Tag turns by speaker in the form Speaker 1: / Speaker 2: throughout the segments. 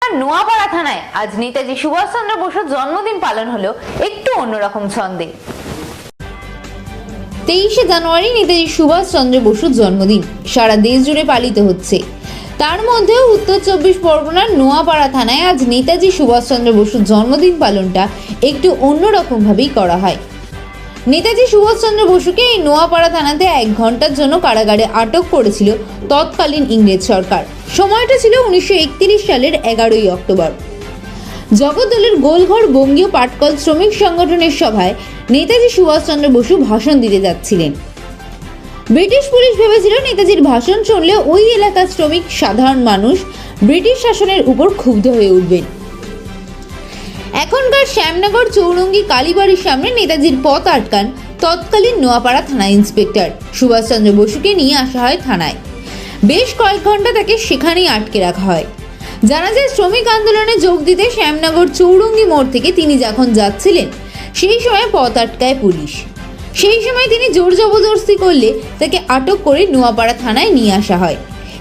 Speaker 1: পরগনার নোয়াপাড়া থানায় আজ নেতাজি সুভাষচন্দ্র বসুর জন্মদিন পালন হলো একটু অন্যরকম ছন্দে। 23শে জানুয়ারি নেতাজি সুভাষচন্দ্র বসুর জন্মদিন সারা দেশ জুড়ে পালিত হচ্ছে। তার মধ্যেও উত্তর 24 পরগনার নোয়াপাড়া থানায় আজ নেতাজি সুভাষচন্দ্র বসুর জন্মদিন পালনটা একটু অন্যরকম ভাবেই করা হয়। নেতাজি সুভাষচন্দ্র বসুকে এই নোয়াপাড়া থানাতে 1 ঘন্টার জন্য কারাগারে আটক করেছিল তৎকালীন ইংরেজ সরকার। সময়টা ছিল 1931 সালের 11ই অক্টোবর। জগদ্দলের গোলঘর বঙ্গীয় পাটকল শ্রমিক সংগঠনের সভায় নেতাজি সুভাষচন্দ্র বসু ভাষণ দিতে যাচ্ছিলেন। ব্রিটিশ পুলিশ ভেবেছিল নেতাজির ভাষণ শুনলে ওই এলাকার শ্রমিক সাধারণ মানুষ ব্রিটিশ শাসনের উপর ক্ষুব্ধ হয়ে উঠবেন। এখনকার শ্যামনগর চৌরঙ্গি কালীবাড়ির সামনে নেতাজির পথ আটকান তৎকালীন নোয়াপাড়া থানা ইন্সপেক্টর। সুভাষচন্দ্র বসুকে নিয়ে আসা হয় থানায়। বেশ কয়েক ঘন্টা তাকে সেখানেই আটকে রাখা হয়। জানা যায় শ্রমিক আন্দোলনে যোগ দিতে শ্যামনগর চৌরঙ্গি মোড় থেকে তিনি যখন যাচ্ছিলেন সেই সময় পথ আটকায় পুলিশ। সেই সময় তিনি জোর জবরদস্তি করলে তাকে আটক করে নোয়াপাড়া থানায় নিয়ে আসা হয়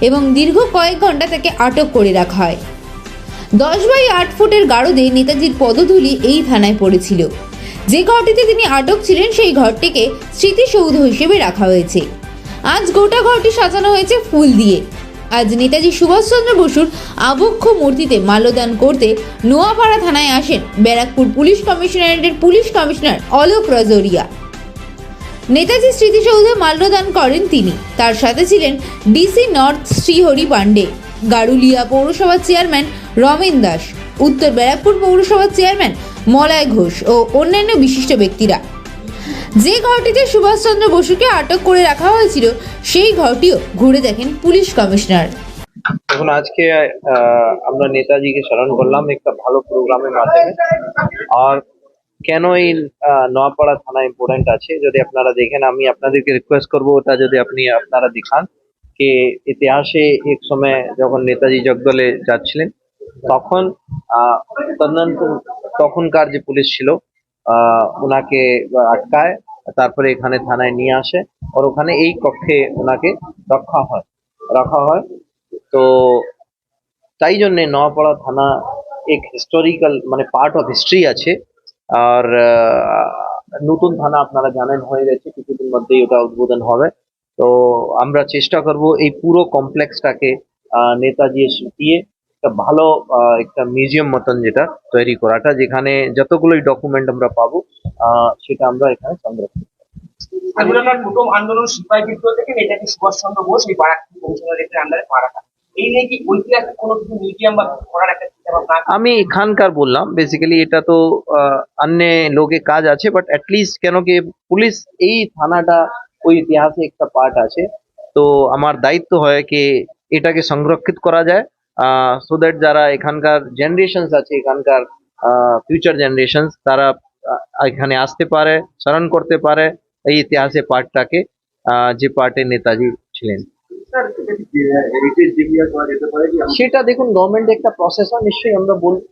Speaker 1: এবং দীর্ঘ কয়েক ঘন্টা তাকে আটক করে রাখা হয়। 10x8 ফুটের গারদে নেতাজির পদধূলি এই থানায় পড়েছিল। যে ঘরটিতে তিনি আটক ছিলেন সেই ঘরটিকে স্মৃতিসৌধ হিসেবে রাখা হয়েছে। আজ গোটা ঘরটি সাজানো হয়েছে ফুল দিয়ে। আজ নেতাজি সুভাষচন্দ্র বসুর আবক্ষ মূর্তিতে মাল্যদান করতে নোয়াপাড়া থানায় আসেন ব্যারাকপুর পুলিশ কমিশনারেটের পুলিশ কমিশনার অলোক রাজোরিয়া। নেতাজি স্মৃতিসৌধে মাল্যদান করেন তিনি। তার সাথে ছিলেন ডিসি নর্থ শ্রীহরি পান্ডে, গারুলিয়া পৌরসভার চেয়ারম্যান রমেন দাস, উত্তর ব্যারাকপুর পৌরসভার চেয়ারম্যান মলয় ঘোষ ও অন্যান্য বিশিষ্ট ব্যক্তিরা। যে ঘরটিতে সুভাষচন্দ্র বসুকে আটক করে রাখা হয়েছিল সেই ঘরটিও ঘুরে দেখেন পুলিশ কমিশনার।
Speaker 2: এখন আজকে আমরা নেতাজিকে স্মরণ করলাম একটা ভালো প্রোগ্রামের মাধ্যমে। আর কেন এই নোয়াপাড়া থানা ইম্পর্টেন্ট আছে যদি আপনারা দেখেন, আমি আপনাদেরকে রিকোয়েস্ট করবো ওটা যদি আপনারা দেখান যে ইতিহাসে এক সময় যখন নেতাজি জগদলে যাচ্ছিলেন তখন তখনকার যে পুলিশ ছিল ওনাকে আটকায়, তারপরে এখানে থানায় নিয়ে আসে আর ওখানে এই কক্ষে ওনাকে রাখা হয়। তো তাই জন্যে নোয়াপাড়া থানা এক হিস্টোরিক্যাল মানে পার্ট অফ হিস্ট্রি আছে। আর নতুন থানা আপনারা জানেন হয়ে গেছে, কিছুদিন মধ্যেই ওটা উদ্বোধন হবে। তো আমরা চেষ্টা করব এই পুরো কমপ্লেক্সটাকে নেতাজি দিয়ে একটা ভালো একটা মিউজিয়াম মতন যেটা তৈরি করাটা, যেখানে যতগুলোই ডকুমেন্ট আমরা পাবো সেটা আমরা এখানে সংরক্ষণ করব।
Speaker 3: স্বাধীনতার প্রথম আন্দোলন সিপাহী বিদ্রোহ থেকে নেতাজি সুভাষচন্দ্র বোস এই ব্যারাকপুর কমিশনারেটের আন্ডারে মারা। এই নিয়ে কি ঐতিহাসিক কোনো কিছু মিউজিয়াম বা করার একটা চিন্তা ভাবনা?
Speaker 2: আমি এখানকার বললাম, বেসিক্যালি এটা তো অন্য লোকে কাজ আছে, বাট অ্যাটলিস্ট কেন কি পুলিশ এই থানাটা ওই ইতিহাসে একটা পার্ট আছে, তো আমার দায়িত্ব হয় কি এটাকে সংরক্ষিত করা যায় সো দ্যাট যারা এখানকার জেনারেশনস আছে, এখানকার ফিউচার জেনারেশনস তারা এখানে আসতে পারে, স্মরণ করতে পারে এই ইতিহাসে পার্টটাকে যে পার্টে নেতাজি ছিলেন। সেটা দেখুন গভর্নমেন্ট একটা প্রসেস হয়, নিশ্চয়ই আমরা বলবো।